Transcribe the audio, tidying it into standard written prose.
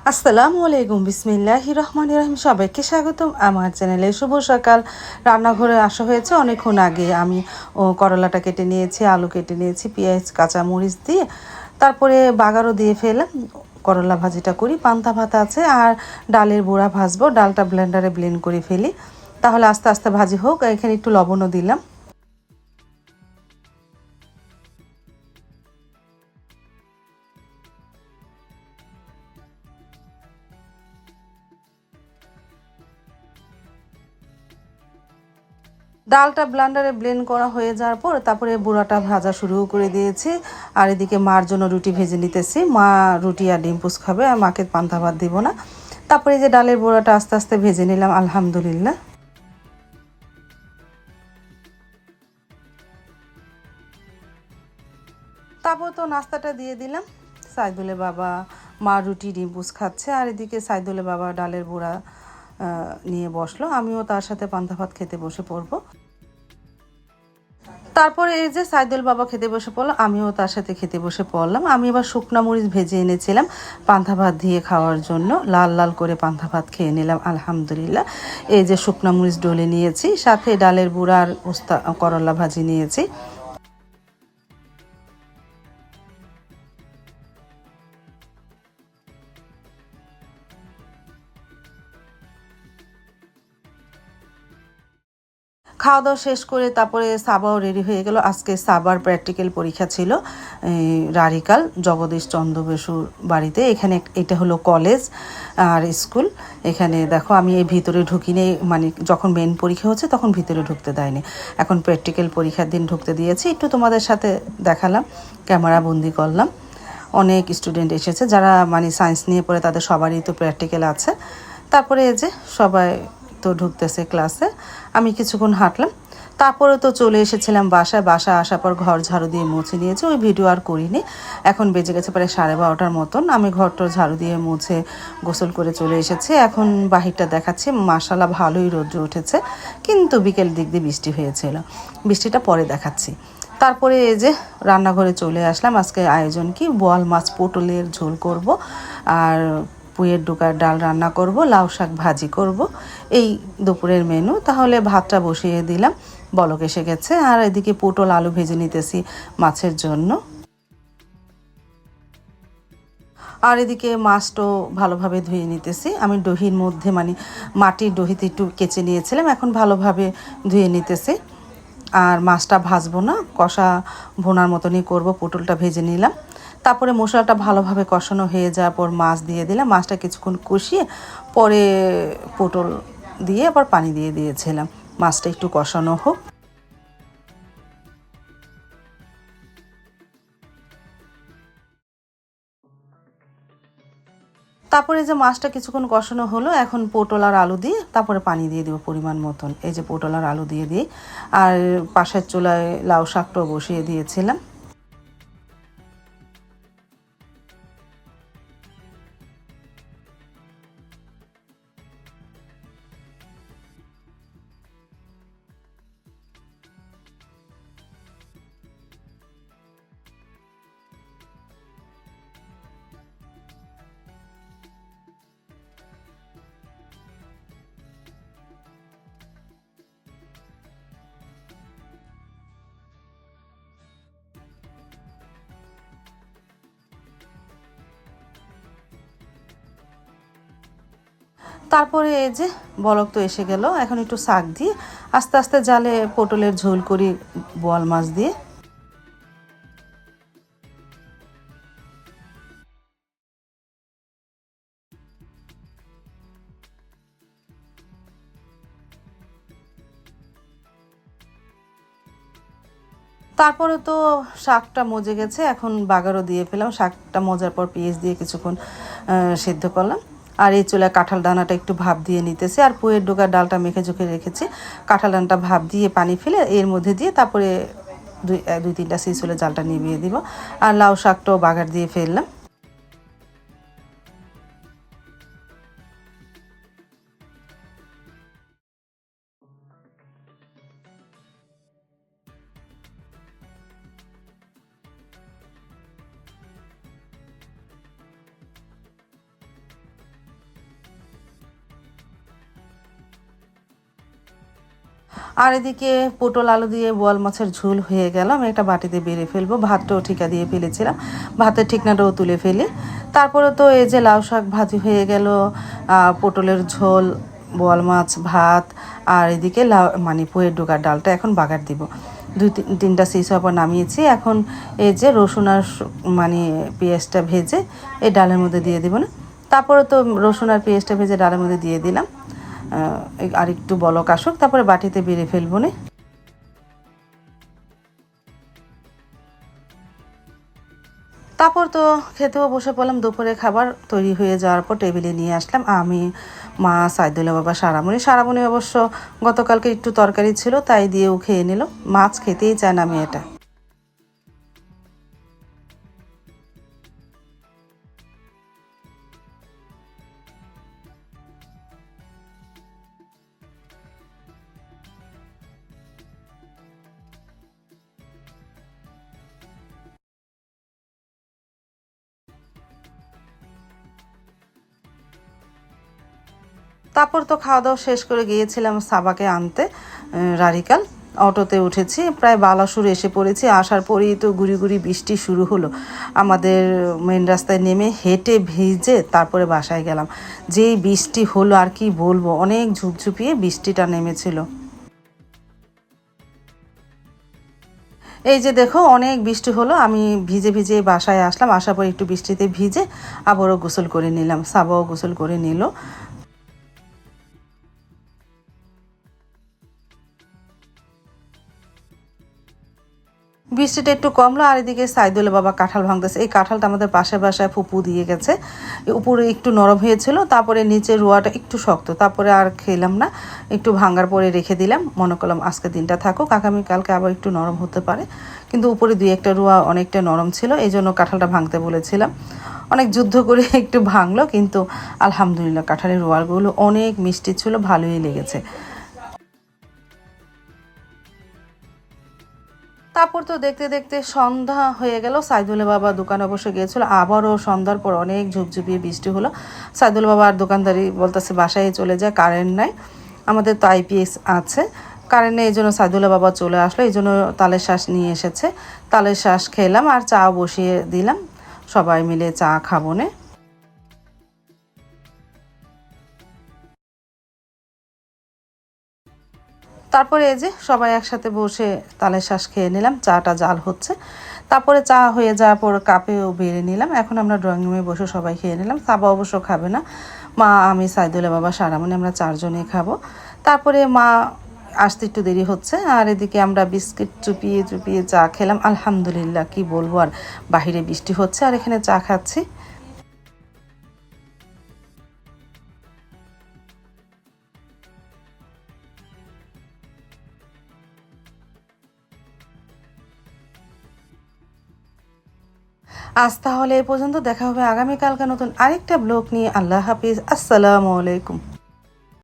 আসসালামু আলাইকুম, বিসমিল্লাহির রহমানির রহিম। সবাইকে স্বাগতম আমার চ্যানেলে। শুভ সকাল। রান্নাঘরে আসা হয়েছে অনেকক্ষণ আগে। আমি করলাটা কেটে নিয়েছি, আলু কেটে নিয়েছি, পেঁয়াজ কাঁচামরিচ দিয়ে তারপরে বাগারও দিয়ে ফেললাম। করলা ভাজিটা করি, পান্তা ভাত আছে আর ডালের বড়া ভাজবো। ডালটা ব্লেন্ডারে ব্লেন্ড করে ফেলি, তাহলে আস্তে আস্তে ভাজি হোক। এখানে একটু লবণও দিলাম। ডালটা ব্লেন্ডারে ব্লেন্ড করা হয়ে যাওয়ার পর তারপরে বুড়াটা ভাজা শুরু করে দিয়েছি। আর এদিকে মার জন্য রুটি ভেজে নিতেছি। মা রুটি আর ডিম পোচ খাবে, আর মাকে পান্তা ভাত দিব না। তারপরে যে ডালের বড়াটা আস্তে আস্তে ভেজে নিলাম, আলহামদুলিল্লাহ। তারপর তো নাস্তাটা দিয়ে দিলাম। সাইদুলের বাবা, মা রুটি ডিম পোচ খাচ্ছে, আর এদিকে সাইদুলের বাবা ডালের বড়া নিয়ে বসলো। আমিও তার সাথে পান্তা ভাত খেতে বসে পড়বো। তারপরে এই যে সাইদুল বাবা খেতে বসে পড়লো, আমিও তার সাথে খেতে বসে পড়লাম। আমি এবার শুকনা মরিচ ভেজে এনেছিলাম পান্তা ভাত দিয়ে খাওয়ার জন্য। লাল লাল করে পান্তা ভাত খেয়ে নিলাম, আলহামদুলিল্লাহ। এই যে শুকনা মরিচ ডলে নিয়েছি, সাথে ডালের বুড়া আর উস্তা করলা ভাজি নিয়েছি। খাওয়া দাওয়া শেষ করে তারপরে সাবাও রেডি হয়ে গেল। আজকে সাবার প্র্যাকটিক্যাল পরীক্ষা ছিল রারিকাল জগদীশ চন্দ্র বসুর বাড়িতে। এখানে এটা হলো কলেজ আর স্কুল। এখানে দেখো আমি এই ভিতরে ঢুকিনি, মানে যখন মেন পরীক্ষা হচ্ছে তখন ভিতরে ঢুকতে দেয়নি। এখন প্র্যাকটিক্যাল পরীক্ষার দিন ঢুকতে দিয়েছি। একটু তোমাদের সাথে দেখালাম, ক্যামেরা বন্দি করলাম। অনেক স্টুডেন্ট এসেছে যারা মানে সায়েন্স নিয়ে পড়ে, তাদের সবারই তো প্র্যাকটিক্যাল আছে। তারপরে এই যে সবাই তো ঢুকতেছে ক্লাসে। আমি কিছুক্ষণ হাঁটলাম, তারপরে তো চলে এসেছিলাম বাসায় আসার পর ঘর ঝাড়ু দিয়ে মুছে নিয়েছি। ওই ভিডিও আর করিনি। এখন বেজে গেছে প্রায় 12:30 মতন। আমি ঘরটা ঝাড়ু দিয়ে মুছে গোসল করে চলে এসেছি। এখন বাহিরটা দেখাচ্ছি, মাশাআল্লাহ ভালোই রৌদ্র উঠেছে, কিন্তু বিকেল দিক দিয়ে বৃষ্টি হয়েছিল। বৃষ্টিটা পরে দেখাচ্ছি। তারপরে এই যে রান্নাঘরে চলে আসলাম। আজকে আয়োজন কি, বোয়াল মাছ পটলের ঝোল করব, আর পুঁইয়ের ডোকার ডাল রান্না করব, লাউ শাক ভাজি করব। এই দুপুরের মেনু। তাহলে ভাতটা বসিয়ে দিলাম, বলক এসে গেছে। আর এদিকে পটল আলু ভেজে নিতেছি মাছের জন্য। আর এদিকে মাছটাও ভালোভাবে ধুয়ে নিতেছি। আমি দহির মধ্যে মানে মাটির দহিতে একটু কেচে নিয়েছিলাম, এখন ভালোভাবে ধুয়ে নিতেছি। আর মাছটা ভাজবো না, কষা ভোনার মতনই করব। পটলটা ভেজে নিলাম, তারপরে মশলাটা ভালোভাবে কষানো হয়ে যাওয়ার পর মাছ দিয়ে দিলাম। মাছটা কিছুক্ষণ কষিয়ে পরে পটল দিয়ে আবার পানি দিয়ে দিয়েছিলাম, মাছটা একটু কষানো হোক। তারপরে যে মাছটা কিছুক্ষণ কষানো হলো, এখন পটল আর আলু দিয়ে তারপরে পানি দিয়ে দেবো পরিমাণ মতন। এই যে পটল আর আলু দিয়ে দিই। আর পাশের চুলায় লাউ শাকটাও বসিয়ে দিয়েছিলাম। তারপরে এই যে বলক তো এসে গেল। এখন একটু শাক দিয়ে আস্তে আস্তে জালে পটলের ঝোল করি বোয়াল মাছ দিয়ে। তারপরে তো শাকটা মজে গেছে, এখন বাগারও দিয়ে ফেলাম। শাকটা মজার পর পেঁয়াজ দিয়ে কিছুক্ষণ সেদ্ধ করলাম। আর এই চুলায় কাঁঠাল দানাটা একটু ভাপ দিয়ে নিতেছি। আর পুয়ের ডোকার ডালটা মেখে ঝুঁকে রেখেছি, কাঁঠাল দানাটা ভাপ দিয়ে পানি ফেলে এর মধ্যে দিয়ে তারপরে দুই তিনটা সিস হলে জালটা নিভিয়ে দিব। আর লাউ শাকটাও বাগার দিয়ে ফেললাম। আর এদিকে পটল আলু দিয়ে বোয়াল মাছের ঝোল হয়ে গেল। আমি একটা বাটিতে বেড়ে ফেলবো, ভাতটাও ঠিকা দিয়ে ফেলেছিলাম, ভাতের ঠিকনাটাও তুলে ফেলি। তারপরে তো এই যে লাউ শাক ভাজি হয়ে গেল, পটলের ঝোল, বোয়াল মাছ, ভাত, আর এদিকে লাউ মানে পুয়ের ডোকার ডালটা এখন বাগার দিব। তিনটা সিস পর নামিয়েছি। এখন এই যে রসুন আর মানে পেঁয়াজটা ভেজে এই ডালের মধ্যে দিয়ে দিব না। তারপরে তো রসুন আর পেঁয়াজটা ভেজে ডালের মধ্যে দিয়ে দিলাম, আর একটু বলক আসুক, তারপরে বাটিতে বেড়ে ফেলবো না। তারপর তো খেতেও বসে পড়লাম। দুপুরে খাবার তৈরি হয়ে যাওয়ার পর টেবিলে নিয়ে আসলাম আমি, মা, সাইদুল্লাহ বাবা, সারামণি অবশ্য গতকালকে একটু তরকারি ছিল তাই দিয়েও খেয়ে নিল, মাছ খেতেই চায় না মেয়েটা। তারপর তো খাওয়া দাওয়া শেষ করে গিয়েছিলাম সাবাকে আনতে, রারিকাল। অটোতে উঠেছি, প্রায় বালাসুর এসে পড়েছি। আসার পরেই তো গুড়ি গুড়ি বৃষ্টি শুরু হলো। আমাদের মেন রাস্তায় নেমে হেঁটে ভিজে তারপরে বাসায় গেলাম। যেই বৃষ্টি হলো আর কি বলবো, অনেক ঝুপঝুপিয়ে বৃষ্টিটা নেমেছিল। এই যে দেখো অনেক বৃষ্টি হলো, আমি ভিজে ভিজে বাসায় আসলাম। আসার পর একটু বৃষ্টিতে ভিজে আবারও গোসল করে নিলাম, সাবাও গোসল করে নিল। বৃষ্টিটা একটু কমলো, আর এদিকে সাইদুল বাবা কাঁঠাল ভাঙতেছে। এই কাঁঠালটা আমাদের পাশের বাসায় ফুপু দিয়ে গেছে। উপরে একটু নরম হয়েছিল, তারপরে নিচে রোয়াটা একটু শক্ত, তারপরে আর খেলাম না, একটু ভাঙার পরে রেখে দিলাম। মনে করলাম আজকে দিনটা থাকুক, আগামীকালকে আবার একটু নরম হতে পারে। কিন্তু উপরে দুই একটা রোয়া অনেকটা নরম ছিল, এই জন্য কাঁঠালটা ভাঙতে বলেছিলাম। অনেক যুদ্ধ করে একটু ভাঙলো, কিন্তু আলহামদুলিল্লাহ কাঁঠালের রোয়াগুলো অনেক মিষ্টি ছিল, ভালোই লেগেছে। তারপর তো দেখতে দেখতে সন্ধ্যা হয়ে গেল। সাইদুল বাবা দোকানে বসে গিয়েছিল, আবারও সন্ধ্যার পর অনেক ঝুপঝুপিয়ে বৃষ্টি হলো। সাইদুল বাবা আর দোকানদারি বলতেছে বাসায় চলে যায়, কারেন্ট নাই। আমাদের তো আইপিএস আছে, কারেন্ট নেই, এই জন্য সাইদুল্লাহ বাবা চলে আসলো, এই জন্য তালের শ্বাস নিয়ে এসেছে। তালের শ্বাস খেলাম আর চা বসিয়ে দিলাম, সবাই মিলে চা খাবো নে। তারপরে এই যে সবাই একসাথে বসে তালের শ্বাস খেয়ে নিলাম, চাটা জাল হচ্ছে। তারপরে চা হয়ে যাওয়ার পর কাপেও বেড়ে নিলাম। এখন আমরা ড্রয়িং রুমে বসে সবাই খেয়ে নিলাম। সাবা অবশ্য খাবে না, মা, আমি, সাইদুল্লাহ বাবা, সারামণি আমরা চারজনেই খাবো। তারপরে মা আসতে একটু দেরি হচ্ছে, আর এদিকে আমরা বিস্কিট চুপিয়ে চুপিয়ে চা খেলাম। আলহামদুলিল্লাহ, কি বলবো আর, বাহিরে বৃষ্টি হচ্ছে আর এখানে চা খাচ্ছি। আজ তাহলে এ পর্যন্ত, দেখা হবে আগামীকালকে নতুন আরেকটা ব্লগ নিয়ে। আল্লাহ হাফিজ, আসসালামু আলাইকুম।